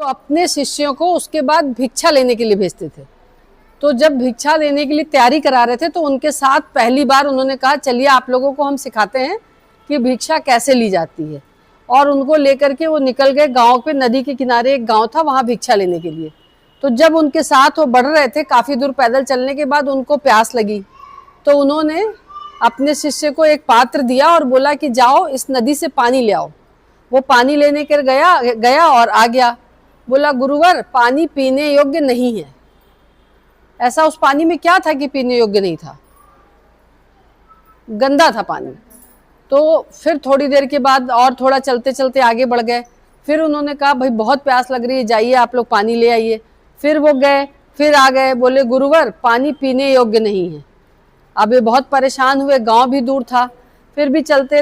अपने शिष्यों को उसके बाद भिक्षा लेने के लिए भेजते थे। तो जब भिक्षा लेने के लिए तैयारी करा रहे थे तो उनके साथ पहली बार उन्होंने कहा चलिए आप लोगों को हम सिखाते हैं कि भिक्षा कैसे ली जाती है। और उनको लेकर के वो निकल गए गांव पे, नदी के किनारे एक गांव था, वहां भिक्षा लेने के लिए। तो जब उनके साथ वो बढ़ रहे थे, काफ़ी दूर पैदल चलने के बाद उनको प्यास लगी, तो उन्होंने अपने शिष्य को एक पात्र दिया और बोला कि जाओ इस नदी से पानी ले आओ। वो पानी लेने के गया और आ गया। बोला गुरुवर पानी पीने योग्य नहीं है। ऐसा उस पानी में क्या था कि पीने योग्य नहीं था? गंदा था पानी। तो फिर थोड़ी देर के बाद और थोड़ा चलते चलते आगे बढ़ गए। फिर उन्होंने कहा भाई बहुत प्यास लग रही है, जाइए आप लोग पानी ले आइए। फिर वो गए, फिर आ गए, बोले गुरुवर पानी पीने योग्य नहीं है। अब ये बहुत परेशान हुए, गांव भी दूर था, फिर भी चलते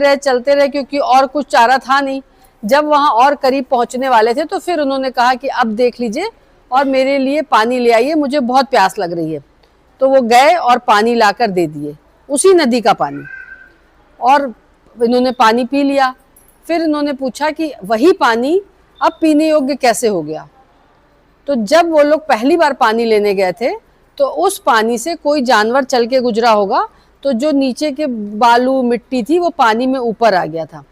रहे क्योंकि और कुछ चारा था नहीं। जब वहां और करीब पहुंचने वाले थे तो फिर उन्होंने कहा कि अब देख लीजिए और मेरे लिए पानी ले आइए, मुझे बहुत प्यास लग रही है। तो वो गए और पानी लाकर दे दिए, उसी नदी का पानी, और इन्होंने पानी पी लिया। फिर इन्होंने पूछा कि वही पानी अब पीने योग्य कैसे हो गया? तो जब वो लोग पहली बार पानी लेने गए थे तो उस पानी से कोई जानवर चल के गुजरा होगा, तो जो नीचे के बालू मिट्टी थी वो पानी में ऊपर आ गया था।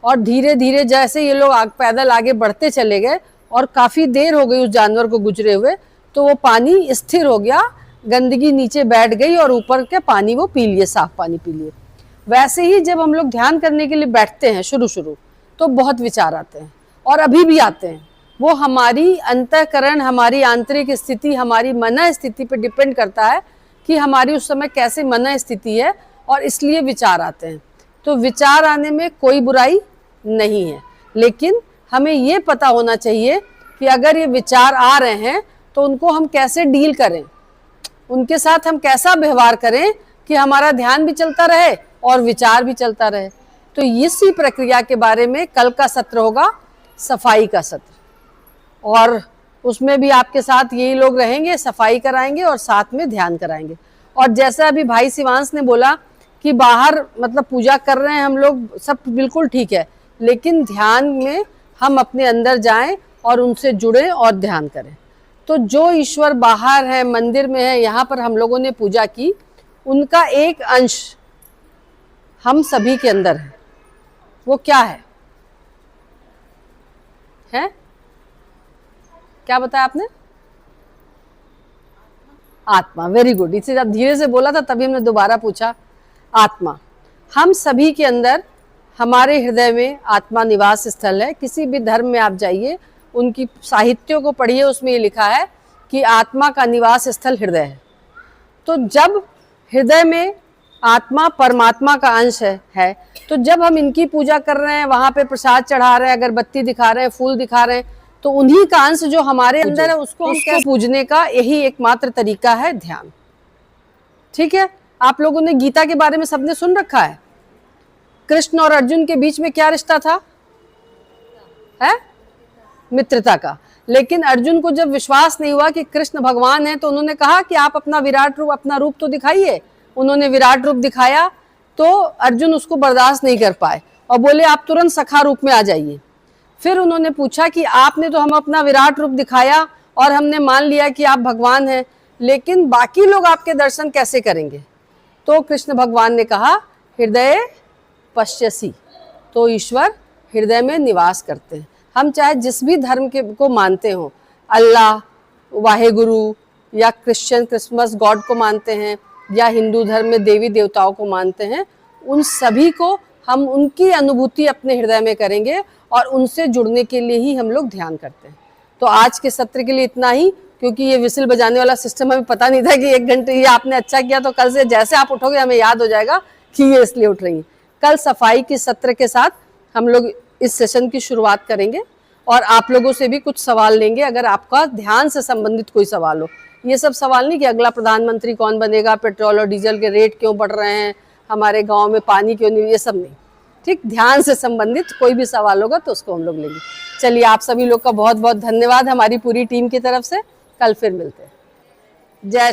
और धीरे धीरे जैसे ये लोग पैदल आगे बढ़ते चले गए और काफ़ी देर हो गई उस जानवर को गुजरे हुए, तो वो पानी स्थिर हो गया, गंदगी नीचे बैठ गई और ऊपर के पानी वो पी लिए, साफ पानी पी लिए। वैसे ही जब हम लोग ध्यान करने के लिए बैठते हैं शुरू तो बहुत विचार आते हैं, और अभी भी आते हैं। वो हमारी अंतःकरण, हमारी आंतरिक स्थिति, हमारी मन स्थिति पर डिपेंड करता है कि हमारी उस समय कैसे मन स्थिति है, और इसलिए विचार आते हैं। तो विचार आने में कोई बुराई नहीं है, लेकिन हमें ये पता होना चाहिए कि अगर ये विचार आ रहे हैं तो उनको हम कैसे डील करें, उनके साथ हम कैसा व्यवहार करें कि हमारा ध्यान भी चलता रहे और विचार भी चलता रहे। तो इसी प्रक्रिया के बारे में कल का सत्र होगा, सफाई का सत्र, और उसमें भी आपके साथ यही लोग रहेंगे, सफाई कराएंगे और साथ में ध्यान कराएंगे। और जैसा अभी भाई शिवांश ने बोला कि बाहर मतलब पूजा कर रहे हैं हम लोग, सब बिल्कुल ठीक है, लेकिन ध्यान में हम अपने अंदर जाएं और उनसे जुड़ें और ध्यान करें। तो जो ईश्वर बाहर है, मंदिर में है, यहाँ पर हम लोगों ने पूजा की, उनका एक अंश हम सभी के अंदर है। वो क्या है? क्या बताया आपने? आत्मा। Very good. इसे जब धीरे से बोला था तभी हमने दोबारा पूछा। आत्मा हम सभी के अंदर, हमारे हृदय में आत्मा निवास स्थल है। किसी भी धर्म में आप जाइए, उनकी साहित्यों को पढ़िए, उसमें ये लिखा है कि आत्मा का निवास स्थल हृदय है। तो जब हृदय में आत्मा परमात्मा का अंश है तो जब हम इनकी पूजा कर रहे हैं, वहां पे प्रसाद चढ़ा रहे हैं, अगरबत्ती दिखा रहे हैं, फूल दिखा रहे हैं, तो उन्हीं का अंश जो हमारे अंदर है उसको हम क्या पूजने का यही एकमात्र तरीका है, ध्यान। ठीक है। आप लोगों ने गीता के बारे में सबने सुन रखा है। कृष्ण और अर्जुन के बीच में क्या रिश्ता था? है मित्रता का। लेकिन अर्जुन को जब विश्वास नहीं हुआ कि कृष्ण भगवान है, तो उन्होंने कहा कि आप अपना विराट रूप, अपना रूप तो दिखाइए। उन्होंने विराट रूप दिखाया तो अर्जुन उसको बर्दाश्त नहीं कर पाए और बोले आप तुरंत सखा रूप में आ जाइए। फिर उन्होंने पूछा कि आपने तो हम अपना विराट रूप दिखाया और हमने मान लिया कि आप भगवान हैं, लेकिन बाकी लोग आपके दर्शन कैसे करेंगे? तो कृष्ण भगवान ने कहा हृदय पश्यसी। तो ईश्वर हृदय में निवास करते हैं। हम चाहे जिस भी धर्म के को मानते हो, अल्लाह, वाहेगुरु, या क्रिश्चियन क्रिसमस गॉड को मानते हैं, या हिंदू धर्म में देवी देवताओं को मानते हैं, उन सभी को हम उनकी अनुभूति अपने हृदय में करेंगे और उनसे जुड़ने के लिए ही हम लोग ध्यान करते हैं। तो आज के सत्र के लिए इतना ही, क्योंकि ये विसिल बजाने वाला सिस्टम हमें पता नहीं था कि 1 घंटे ये आपने अच्छा किया तो कल से जैसे आप उठोगे हमें याद हो जाएगा कि ये इसलिए उठ रही है। कल सफाई की सत्र के साथ हम लोग इस सेशन की शुरुआत करेंगे और आप लोगों से भी कुछ सवाल लेंगे, अगर आपका ध्यान से संबंधित कोई सवाल हो। ये सब सवाल नहीं कि अगला प्रधानमंत्री कौन बनेगा, पेट्रोल और डीजल के रेट क्यों बढ़ रहे हैं, हमारे गांव में पानी क्यों नहीं, ये सब नहीं। ठीक, ध्यान से संबंधित कोई भी सवाल होगा तो उसको हम लोग लेंगे। चलिए, आप सभी लोग का बहुत बहुत धन्यवाद हमारी पूरी टीम की तरफ से। कल फिर मिलते हैं। जय